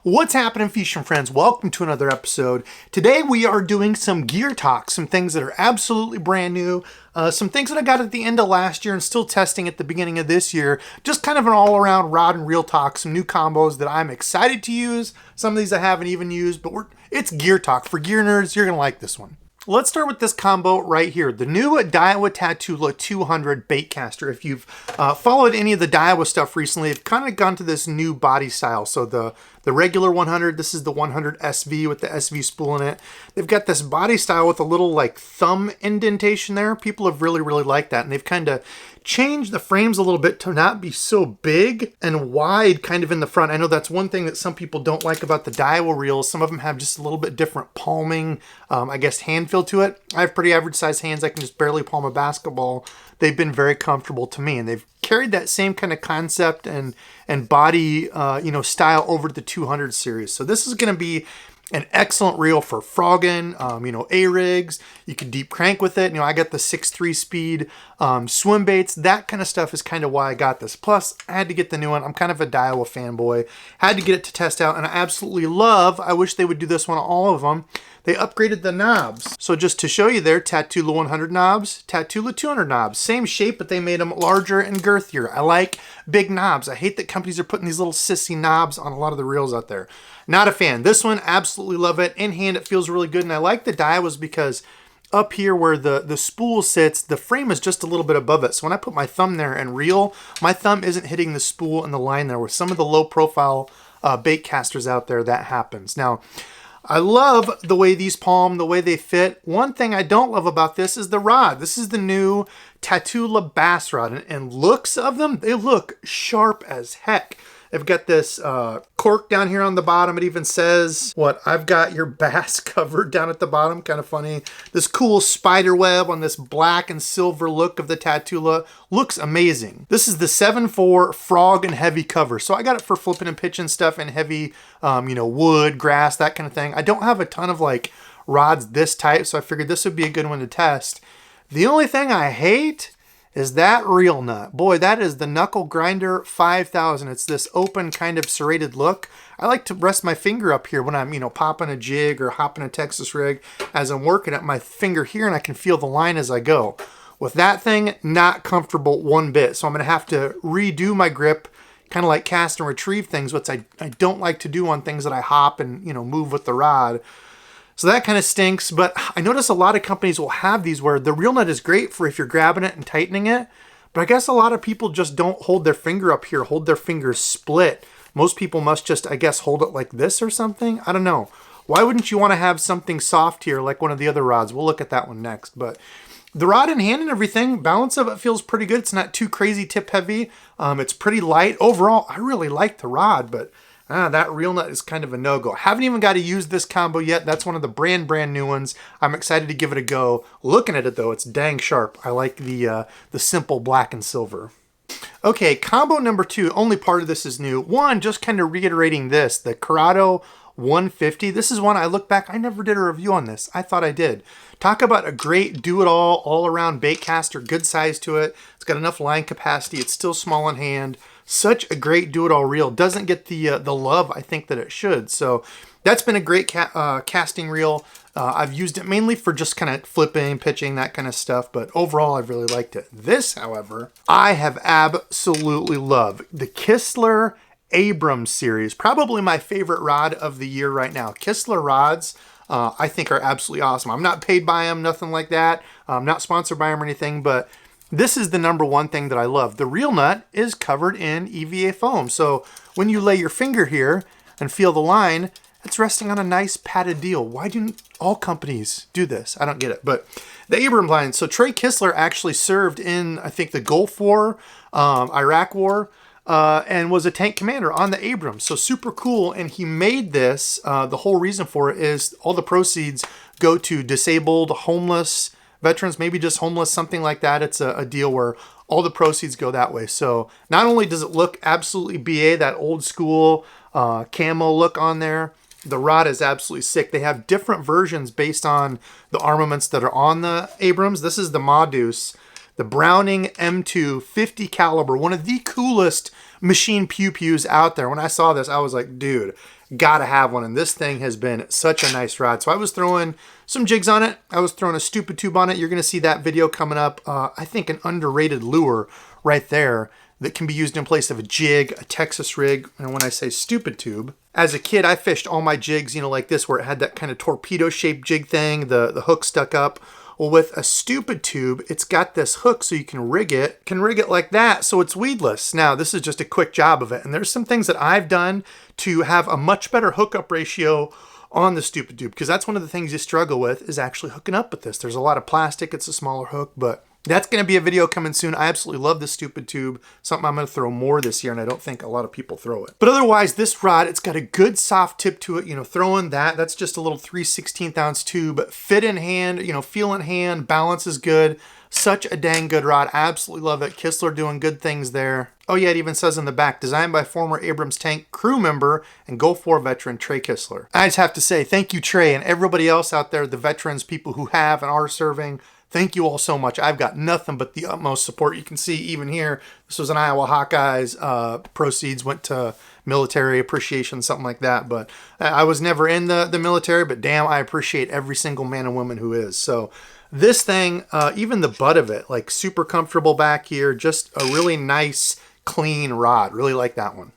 What's happening, fishing friends? Welcome to another episode. Today we are doing some gear talk, some things that are absolutely brand new, some things that I got at the end of last year and still testing at the beginning of this year. Just kind of an all-around rod and reel talk, some new combos that I'm excited to use. Some of these I haven't even used, but it's gear talk. For gear nerds, you're going to like this one. Let's start with this combo right here, the new Daiwa Tatula 200 baitcaster. If you've followed any of the Daiwa stuff recently, they've kind of gone to this new body style. So the regular 100, this is the 100 SV with the SV spool in it. They've got this body style with a little like thumb indentation there. People have really liked that, and they've kind of changed the frames a little bit to not be so big and wide kind of in the front. I know that's one thing that some people don't like about the Daiwa reels. Some of them have just a little bit different palming, I guess, hand feel to it. I have pretty average size hands. I can just barely palm a basketball. They've been very comfortable to me, and they've carried that same kind of concept and body, style over to the 200 series. So this is going to be an excellent reel for frogging, A-rigs. You can deep crank with it. I got the 6.3 speed swim baits. That kind of stuff is kind of why I got this. Plus, I had to get the new one. I'm kind of a Daiwa fanboy. Had to get it to test out, and I absolutely love, I wish they would do this one on all of them. They upgraded the knobs. So just to show you there, Tatula 100 knobs, Tatula 200 knobs. Same shape, but they made them larger and girthier. I like big knobs. I hate that companies are putting these little sissy knobs on a lot of the reels out there. Not a fan. This one, absolutely love it. In hand, it feels really good. And I like the Daiwas because up here where the spool sits, the frame is just a little bit above it. So when I put my thumb there and reel, my thumb isn't hitting the spool and the line there. With some of the low profile bait casters out there, that happens. Now, I love the way these palm, the way they fit. One thing I don't love about this is the rod. This is the new Tatula Bass Rod, and looks of them, they look sharp as heck. They've got this cork down here on the bottom. It even says, I've got your bass covered down at the bottom. Kind of funny. This cool spider web on this black and silver look of the Tatula looks amazing. This is the 7.4 frog and heavy cover. So I got it for flipping and pitching stuff and heavy, wood, grass, that kind of thing. I don't have a ton of rods this type, so I figured this would be a good one to test. The only thing I hate is that reel nut. Boy, that is the Knuckle Grinder 5000. It's this open kind of serrated look. I like to rest my finger up here when I'm, popping a jig or hopping a Texas rig as I'm working at my finger here, and I can feel the line as I go. With that thing, not comfortable one bit. So I'm going to have to redo my grip, kind of like cast and retrieve things, which I don't like to do on things that I hop and, move with the rod. So that kind of stinks, but I notice a lot of companies will have these where the reel nut is great for if you're grabbing it and tightening it, but I guess a lot of people just don't hold their finger up here, hold their fingers split. Most people must just, I guess, hold it like this or something. I don't know. Why wouldn't you want to have something soft here like one of the other rods? We'll look at that one next, but the rod in hand and everything, balance of it feels pretty good. It's not too crazy tip heavy. It's pretty light. Overall, I really like the rod, but that reel nut is kind of a no-go. Haven't even got to use this combo yet. That's one of the brand new ones. I'm excited to give it a go. Looking at it though, it's dang sharp. I like the simple black and silver. Okay, combo number 2, only part of this is new. One, just kind of reiterating this, the Curado 150. This is one I look back, I never did a review on this. I thought I did. Talk about a great do-it-all, all-around bait caster, good size to it. It's got enough line capacity. It's still small in hand. Such a great do-it-all reel. Doesn't get the love I think that it should. So that's been a great casting reel. I've used it mainly for just kind of flipping, pitching, that kind of stuff. But overall, I've really liked it. This, however, I have absolutely loved. The Kistler Abrams series. Probably my favorite rod of the year right now. Kistler rods, I think, are absolutely awesome. I'm not paid by them, nothing like that. I'm not sponsored by them or anything, but this is the number one thing that I love. The reel nut is covered in EVA foam. So when you lay your finger here and feel the line, it's resting on a nice padded deal. Why do all companies do this? I don't get it. But the Abrams line. So Trey Kistler actually served in, I think, the Gulf War, Iraq War, and was a tank commander on the Abrams. So super cool. And he made this, the whole reason for it is all the proceeds go to disabled, homeless veterans, maybe just homeless, something like that. It's a deal where all the proceeds go that way. So not only does it look absolutely BA, that old school camo look on there, the rod is absolutely sick. They have different versions based on the armaments that are on the Abrams. This is the Modus, the Browning M2 50 caliber, one of the coolest machine pew-pews out there. When I saw this, I was like, dude, gotta have one. And this thing has been such a nice rod. So I was throwing some jigs on it. I was throwing a stupid tube on it. You're gonna see that video coming up. I think an underrated lure right there that can be used in place of a jig, a Texas rig. And when I say stupid tube, as a kid, I fished all my jigs, you know, like this, where it had that kind of torpedo shaped jig thing, the hook stuck up. Well, with a stupid tube, it's got this hook so you can rig it like that, so it's weedless. Now, this is just a quick job of it, and there's some things that I've done to have a much better hookup ratio on the stupid tube, because that's one of the things you struggle with, is actually hooking up with this. There's a lot of plastic, it's a smaller hook, but that's going to be a video coming soon. I absolutely love this stupid tube. Something I'm going to throw more this year, and I don't think a lot of people throw it. But otherwise, this rod, it's got a good soft tip to it. You know, throwing that's just a little 3/16 ounce tube. Fit in hand, you know, feel in hand. Balance is good. Such a dang good rod. I absolutely love it. Kistler doing good things there. Oh yeah, it even says in the back, designed by former Abrams Tank crew member and Gulf War veteran Trey Kistler. I just have to say thank you, Trey, and everybody else out there, the veterans, people who have and are serving. Thank you all so much. I've got nothing but the utmost support. You can see even here, this was an Iowa Hawkeyes. Proceeds went to military appreciation, something like that. But I was never in the military, but damn, I appreciate every single man and woman who is. So this thing, even the butt of it, like super comfortable back here, just a really nice, clean rod. Really like that one.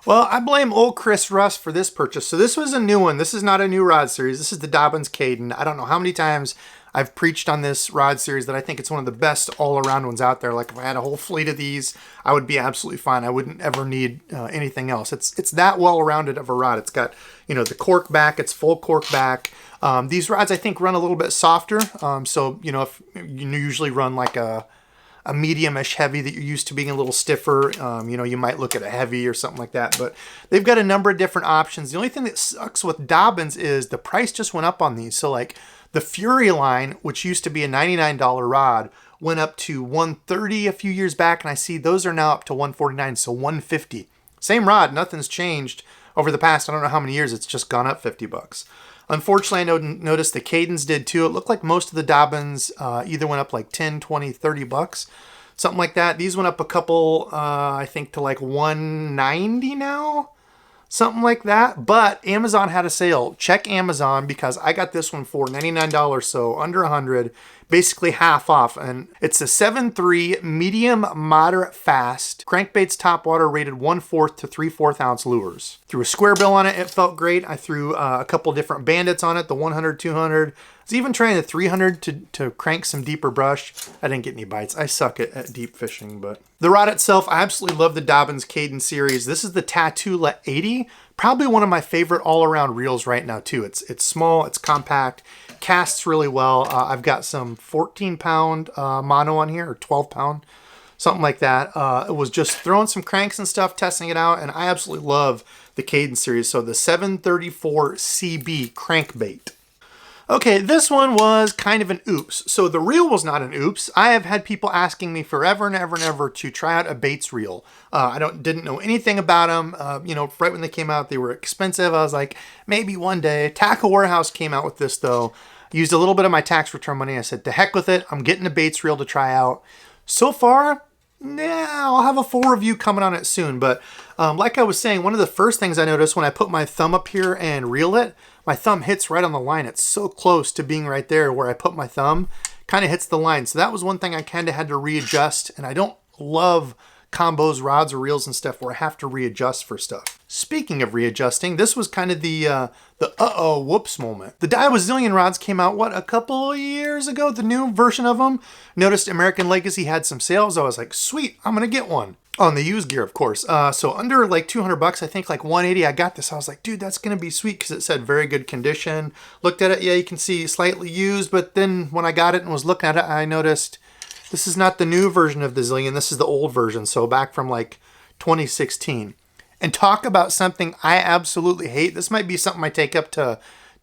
Well, I blame old Chris Russ for this purchase. So this was a new one. This is not a new rod series. This is the Dobyns Caden. I don't know how many times I've preached on this rod series that I think it's one of the best all-around ones out there. Like if I had a whole fleet of these, I would be absolutely fine. I wouldn't ever need anything else. It's that well-rounded of a rod. It's got, you know, the cork back. It's full cork back. These rods, I think, run a little bit softer. So, you know, if you usually run like a medium-ish heavy that you're used to being a little stiffer, you know, you might look at a heavy or something like that. But they've got a number of different options. The only thing that sucks with Dobyns is the price just went up on these. So like the Fury line, which used to be a $99 rod, went up to $130 a few years back, and I see those are now up to $149, so $150. Same rod, nothing's changed over the past, I don't know how many years, it's just gone up 50 bucks. Unfortunately, I noticed the Cadens did too. It looked like most of the Dobyns either went up like 10, 20, 30 bucks, something like that. These went up a couple, I think, to like 190 now, something like that. But Amazon had a sale. Check Amazon, because I got this one for $99, so under 100, basically half off. And it's a 7.3 medium moderate fast crankbaits topwater rated 1/4 to 3/4 ounce lures. Threw a square bill on it. It felt great. I threw a couple different bandits on it, the 100, 200. I was even trying the 300 to crank some deeper brush. I didn't get any bites. I suck at deep fishing, but the rod itself, I absolutely love the Dobyns Caden series. This is the Tatula 80. Probably one of my favorite all-around reels right now too. It's small, it's compact, casts really well. I've got some 14-pound mono on here, or 12-pound, something like that. It was just throwing some cranks and stuff, testing it out, and I absolutely love the Caden series. So the 734 CB crankbait. Okay, this one was kind of an oops. So the reel was not an oops. I have had people asking me forever and ever and ever to try out a baits reel. I didn't know anything about them. You know, right when they came out, they were expensive. I was like, maybe one day. Tackle Warehouse came out with this though. Used a little bit of my tax return money. I said, to heck with it. I'm getting a baits reel to try out. So far, yeah, I'll have a full review coming on it soon. But like I was saying, one of the first things I noticed when I put my thumb up here and reel it, my thumb hits right on the line. It's so close to being right there where I put my thumb, kind of hits the line. So that was one thing I kind of had to readjust. And I don't love combos, rods, or reels and stuff where I have to readjust for stuff. Speaking of readjusting, this was kind of the uh-oh, whoops moment. The Debos rods came out, what, a couple years ago, the new version of them. Noticed American Legacy had some sales. I was like, sweet, I'm gonna get one. On the used gear, of course. So under like 200 bucks, I think like 180, I got this. I was like, dude, that's gonna be sweet, because it said very good condition. Looked at it, yeah, you can see slightly used, but then when I got it and was looking at it, I noticed this is not the new version of the Zillion, this is the old version, so back from like 2016. And talk about something I absolutely hate. This might be something I take up to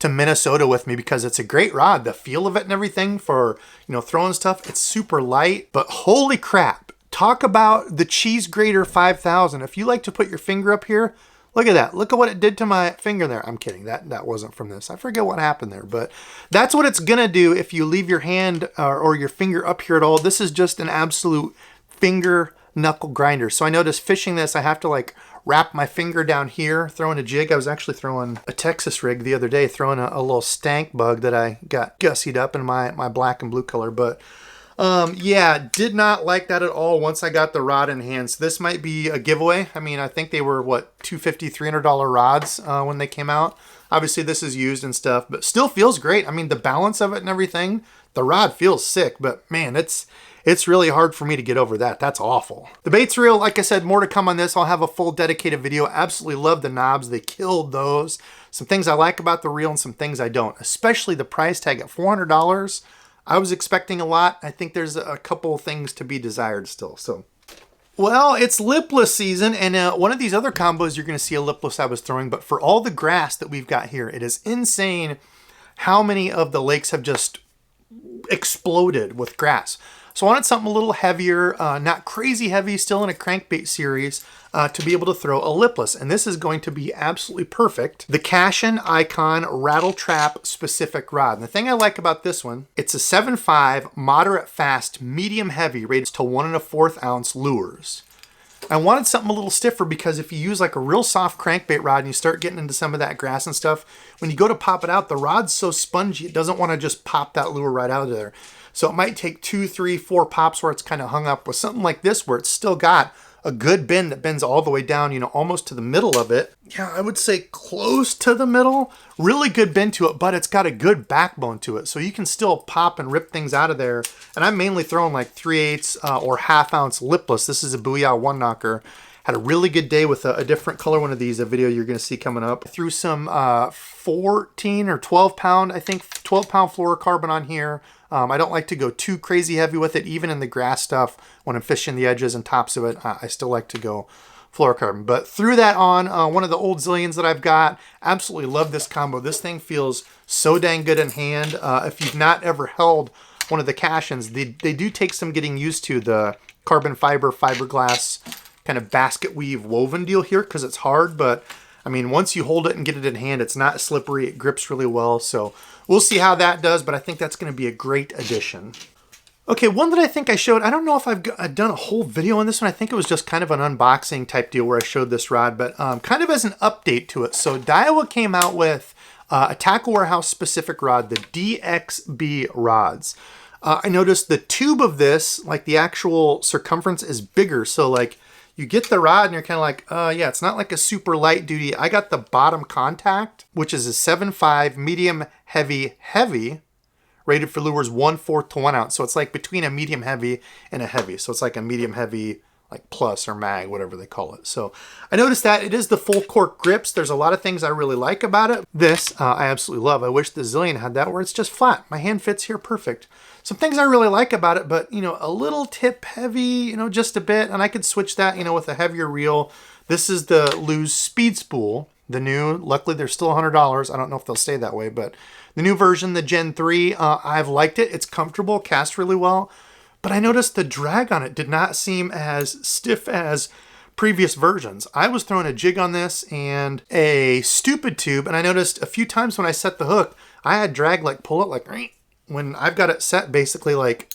Minnesota with me, because it's a great rod. The feel of it and everything for, you know, throwing stuff, it's super light, but holy crap. Talk about the Cheese Grater 5000. If you like to put your finger up here, look at that. Look at what it did to my finger there. I'm kidding. That wasn't from this. I forget what happened there, but that's what it's gonna do if you leave your hand or your finger up here at all. This is just an absolute finger knuckle grinder. So I noticed fishing this, I have to like wrap my finger down here, throwing a jig. I was actually throwing a Texas rig the other day, throwing a little stank bug that I got gussied up in my black and blue color. But yeah, did not like that at all once I got the rod in hand. So this might be a giveaway. I mean, I think they were, what, $250, $300 rods when they came out. Obviously, this is used and stuff, but still feels great. I mean, the balance of it and everything, the rod feels sick, but man, it's really hard for me to get over that. That's awful. The bait's reel, like I said, more to come on this. I'll have a full dedicated video. Absolutely love the knobs. They killed those. Some things I like about the reel and some things I don't, especially the price tag at $400. I was expecting a lot. I think there's a couple things to be desired still. So, well, it's lipless season, and one of these other combos you're going to see a lipless I was throwing, but for all the grass that we've got here, it is insane how many of the lakes have just exploded with grass. So I wanted something a little heavier, not crazy heavy, still in a crankbait series, to be able to throw a lipless. And this is going to be absolutely perfect. The Cashin Icon Rattle Trap Specific Rod. And the thing I like about this one, it's a 7.5 moderate fast, medium heavy, rated to 1 1/4 ounce lures. I wanted something a little stiffer because if you use like a real soft crankbait rod and you start getting into some of that grass and stuff, when you go to pop it out, the rod's so spongy, it doesn't want to just pop that lure right out of there. So it might take 2, 3, 4 pops where it's kind of hung up. With something like this where it's still got a good bend that bends all the way down, you know, almost to the middle of it. Yeah, I would say close to the middle. Really good bend to it, but it's got a good backbone to it. So you can still pop and rip things out of there. And I'm mainly throwing like 3/8 or 1/2 ounce lipless. This is a Booyah one knocker. Had a really good day with a different color one of these, a video you're going to see coming up. Threw some 14 or 12 pound, I think 12 pound fluorocarbon on here. I don't like to go too crazy heavy with it, even in the grass stuff. When I'm fishing the edges and tops of it, I still like to go fluorocarbon. But threw that on one of the old Zillions that I've got. Absolutely love this combo. This thing feels so dang good in hand. If you've not ever held one of the Cashins, they do take some getting used to the carbon fiber, fiberglass kind of basket weave woven deal here because it's hard. But I mean, once you hold it and get it in hand, it's not slippery. It grips really well. So we'll see how that does, but I think that's going to be a great addition. Okay, one that I think I showed, I don't know if I've done a whole video on this one. I think it was just kind of an unboxing type deal where I showed this rod, but kind of as an update to it. So Daiwa came out with a Tackle Warehouse specific rod, the DXB rods. I noticed the tube of this, like the actual circumference is bigger. So like you get the rod and you're kind of like, yeah, it's not like a super light duty. I got the bottom contact, which is a 7.5 medium heavy, rated for lures 1/4 to 1 ounce. So it's like between a medium heavy and a heavy. So it's like a medium heavy, like plus or mag, whatever they call it. So I noticed that it is the full cork grips. There's a lot of things I really like about it. This I absolutely love. I wish the Zillion had that where it's just flat. My hand fits here perfect. Some things I really like about it, but you know, a little tip heavy, you know, just a bit, and I could switch that, you know, with a heavier reel. This is the Lew's Speed Spool, the new. Luckily, they're still $100. I don't know if they'll stay that way, but the new version, the Gen 3, I've liked it. It's comfortable, casts really well, but I noticed the drag on it did not seem as stiff as previous versions. I was throwing a jig on this and a stupid tube, and I noticed a few times when I set the hook, I had drag like pull it like when I've got it set basically like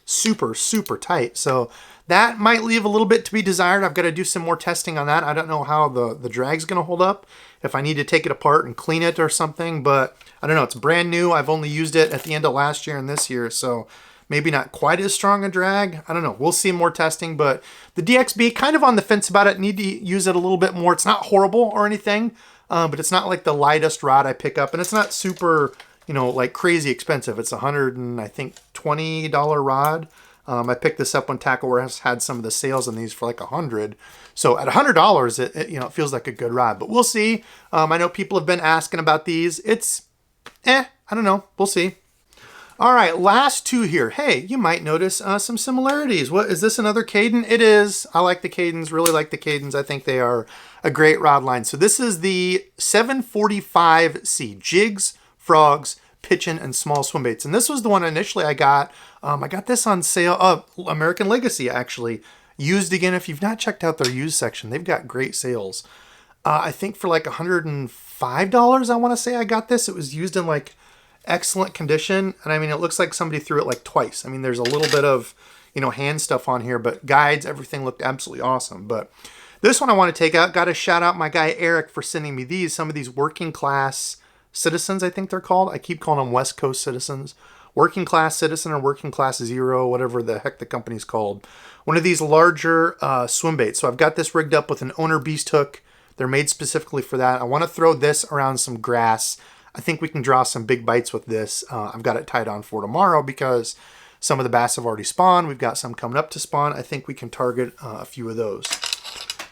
super, super tight. So that might leave a little bit to be desired. I've got to do some more testing on that. I don't know how the drag's going to hold up, if I need to take it apart and clean it or something, but I don't know. It's brand new. I've only used it at the end of last year and this year, so maybe not quite as strong a drag. I don't know. We'll see more testing, but the DXB, kind of on the fence about it. Need to use it a little bit more. It's not horrible or anything, but it's not like the lightest rod I pick up, and it's not super, you know, like crazy expensive. It's $120 rod. I picked this up when Tackle Warehouse had some of the sales on these for like $100. So at $100, it you know, it feels like a good rod, but we'll see. I know people have been asking about these. It's, I don't know. We'll see. All right, last two here. Hey, you might notice some similarities. What is this? Another Caden? It is. I like the Cadens. Really like the Cadens. I think they are a great rod line. So this is the 745C jigs, frogs, pitching, and small swim baits. And this was the one initially I got. I got this on sale. American Legacy, actually. Used again. If you've not checked out their used section, they've got great sales. I think for like $105, I want to say I got this. It was used in like excellent condition. And I mean, it looks like somebody threw it like twice. I mean, there's a little bit of, you know, hand stuff on here, but guides, everything looked absolutely awesome. But This one I want to take out. Got to shout out my guy Eric for sending me these. Some of these working class citizens, I think they're called. I keep calling them West Coast citizens. Working class citizen or working class zero, whatever the heck the company's called. One of these larger swim baits. So I've got this rigged up with an owner beast hook. They're made specifically for that. I want to throw this around some grass. I think we can draw some big bites with this. I've got it tied on for tomorrow because some of the bass have already spawned. We've got some coming up to spawn. I think we can target a few of those.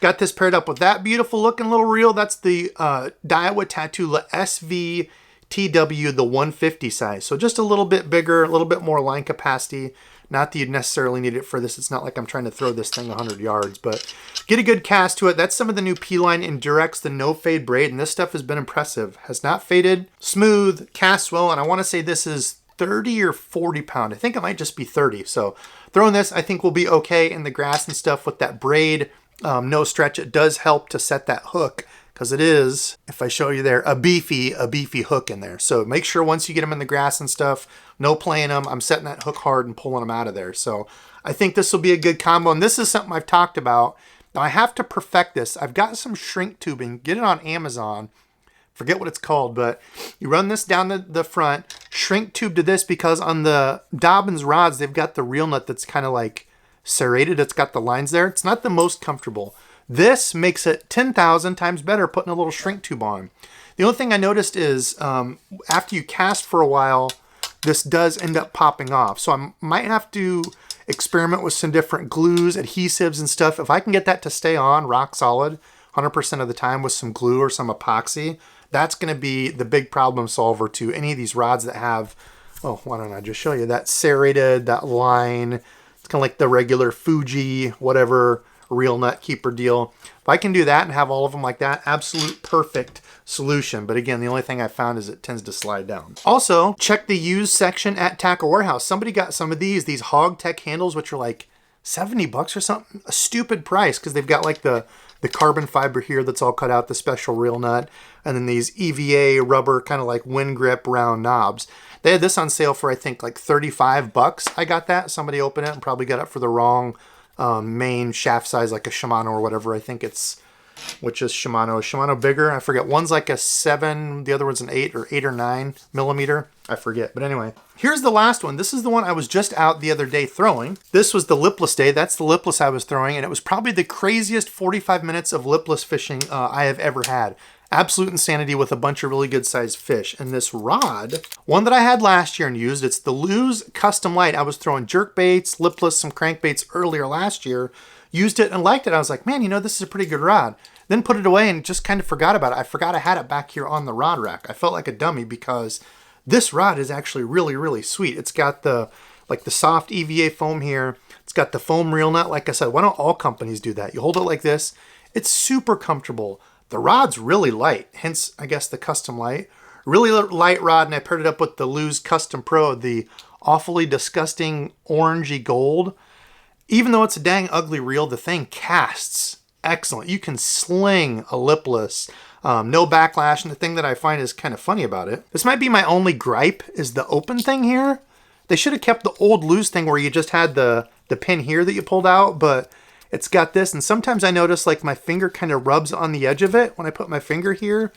Got this paired up with that beautiful looking little reel. That's the Daiwa Tatula SVTW, the 150 size. So just a little bit bigger, a little bit more line capacity. Not that you'd necessarily need it for this. It's not like I'm trying to throw this thing 100 yards, but get a good cast to it. That's some of the new P-Line Endurex, the no fade braid, and this stuff has been impressive. Has not faded, smooth, casts well, and I want to say this is 30 or 40 pound. I think it might just be 30. So throwing this, I think will be okay in the grass and stuff with that braid. No stretch. It does help to set that hook because it is, if I show you there, a beefy hook in there. So make sure once you get them in the grass and stuff, no playing them. I'm setting that hook hard and pulling them out of there. So I think this will be a good combo. And this is something I've talked about. Now I have to perfect this. I've got some shrink tubing. Get it on Amazon. Forget what it's called, but you run this down the front, shrink tube to this because on the Dobbins rods, they've got the reel nut that's kind of like serrated. It's got the lines there. It's not the most comfortable. This makes it 10,000 times better putting a little shrink tube on. The only thing I noticed is after you cast for a while, this does end up popping off. So I might have to experiment with some different glues, adhesives and stuff. If I can get that to stay on rock solid 100% of the time with some glue or some epoxy, that's going to be the big problem solver to any of these rods that have, oh, why don't I just show you that serrated, that line. It's kind of like the regular Fuji, whatever, reel nut keeper deal. If I can do that and have all of them like that, absolute perfect solution. But again, the only thing I found is it tends to slide down. Also, check the used section at Tackle Warehouse. Somebody got some of these Hog Tech handles, which are like 70 bucks or something. A stupid price because they've got like the carbon fiber here that's all cut out, the special reel nut, and then these EVA rubber kind of like wind grip round knobs. They had this on sale for I think like 35 bucks. I got that. Somebody opened it and probably got it for the wrong main shaft size, like a Shimano or whatever. I think it's, which is Shimano. Is Shimano bigger? I forget. One's like a 7, the other one's an 8 or 9 millimeter. I forget. But anyway, here's the last one. This is the one I was just out the other day throwing. This was the Lipless day. That's the Lipless I was throwing, and it was probably the craziest 45 minutes of Lipless fishing I have ever had. Absolute insanity with a bunch of really good sized fish. And this rod, one that I had last year and used, it's the LSE Custom Light. I was throwing jerk baits, Lipless, some crankbaits earlier last year. Used it and liked it. I was like, man, you know, this is a pretty good rod. Then put it away and just kind of forgot about it. I forgot I had it back here on the rod rack. I felt like a dummy because this rod is actually really, really sweet. It's got the soft EVA foam here. It's got the foam reel nut. Like I said, why don't all companies do that? You hold it like this. It's super comfortable. The rod's really light, hence, I guess, the Custom Light. Really light rod, and I paired it up with the LSE Custom Pro, the awfully disgusting orangey gold. Even though it's a dang ugly reel, the thing casts excellent. You can sling a Lipless, no backlash, and the thing that I find is kind of funny about it, this might be my only gripe, is the open thing here. They should have kept the old loose thing where you just had the pin here that you pulled out, but it's got this, and sometimes I notice like my finger kind of rubs on the edge of it when I put my finger here.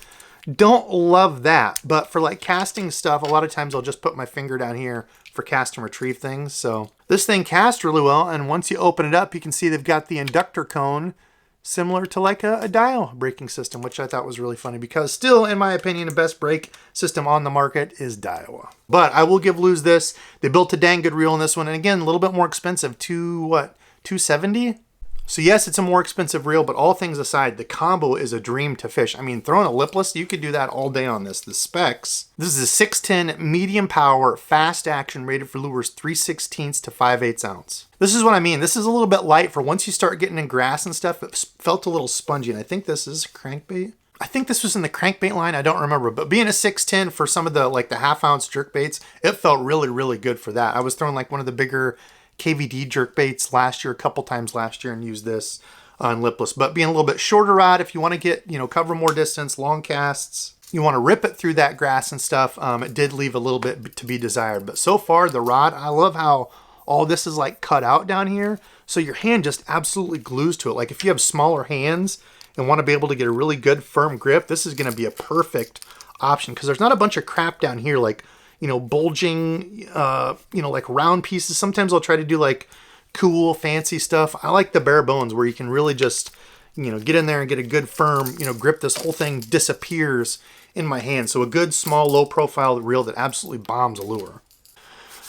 Don't love that, but for like casting stuff, a lot of times I'll just put my finger down here for cast and retrieve things. So this thing casts really well, and once you open it up, you can see they've got the inductor cone similar to like a dial braking system, which I thought was really funny because still, in my opinion, the best brake system on the market is Daiwa. But I will give LSE this. They built a dang good reel in this one, and again, a little bit more expensive, $270? So yes, it's a more expensive reel, but all things aside, the combo is a dream to fish. I mean, throwing a Lipless, you could do that all day on this. The specs, this is a 610 medium power, fast action, rated for lures 3/16 to 5/8 ounce. This is what I mean. This is a little bit light for once you start getting in grass and stuff. It felt a little spongy, and I think this is crankbait. I think this was in the crankbait line. I don't remember, but being a 610 for some of the like the half-ounce jerk baits, it felt really, really good for that. I was throwing like one of the bigger KVD jerk baits last year, a couple times last year, and used this on Lipless. But being a little bit shorter rod, if you want to get, cover more distance, long casts, you want to rip it through that grass and stuff, it did leave a little bit to be desired. But so far, the rod, I love how all this is like cut out down here. So your hand just absolutely glues to it. Like if you have smaller hands and want to be able to get a really good firm grip, this is going to be a perfect option because there's not a bunch of crap down here like, you know, bulging, you know, like round pieces. Sometimes I'll try to do like cool, fancy stuff. I like the bare bones where you can really just, you know, get in there and get a good firm, you know, grip. This whole thing disappears in my hand. So a good, small, low profile reel that absolutely bombs a lure.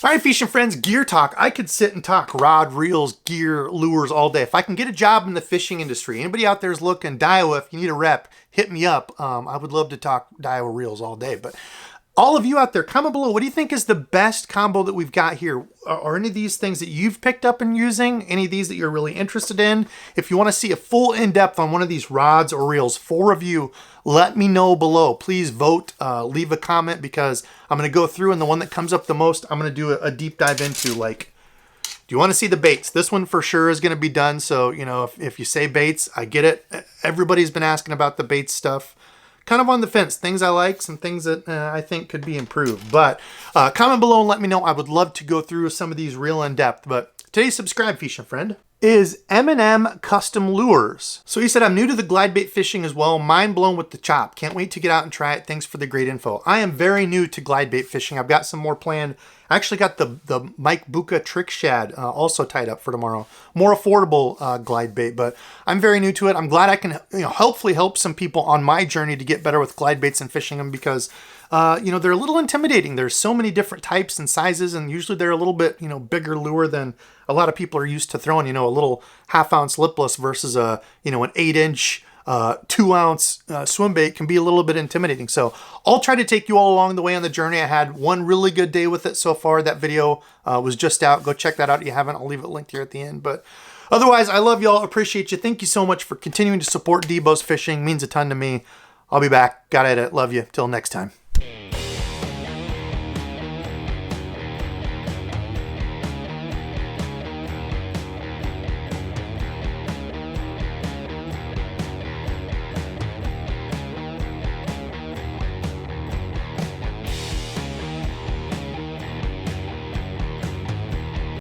All right, fishing friends, gear talk. I could sit and talk rod, reels, gear, lures all day. If I can get a job in the fishing industry, anybody out there is looking, Daiwa, if you need a rep, hit me up. I would love to talk Daiwa reels all day. But all of you out there, comment below. What do you think is the best combo that we've got here? Are any of these things that you've picked up and using? Any of these that you're really interested in? If you want to see a full in-depth on one of these rods or reels, 4 of you, let me know below. Please vote, leave a comment because I'm going to go through and the one that comes up the most, I'm going to do a deep dive into. Like, do you want to see the baits? This one for sure is going to be done. So, you know, if you say baits, I get it. Everybody's been asking about the baits stuff. Kind of on the fence, things I like, some things that I think could be improved. But comment below and let me know. I would love to go through some of these real in depth. But today's subscribe fishing friend is M&M Custom Lures. So he said, I'm new to the glide bait fishing as well. Mind blown with the chop. Can't wait to get out and try it. Thanks for the great info. I am very new to glide bait fishing. I've got some more planned. I actually got the Mike Buka Trick Shad also tied up for tomorrow. More affordable glide bait, but I'm very new to it. I'm glad I can, you know, hopefully help some people on my journey to get better with glide baits and fishing them because you know, they're a little intimidating. There's so many different types and sizes, and usually they're a little bit, you know, bigger lure than a lot of people are used to throwing. You know, a little 1/2 ounce lipless versus a, you know, an 8-inch 2-ounce swim bait can be a little bit intimidating. So I'll try to take you all along the way on the journey. I had one really good day with it so far. That video was just out. Go check that out if you haven't. I'll leave it linked here at the end. But otherwise, I love y'all. Appreciate you. Thank you so much for continuing to support DEBO'S Fishing. Means a ton to me. I'll be back. Gotta edit. Love you. Till next time.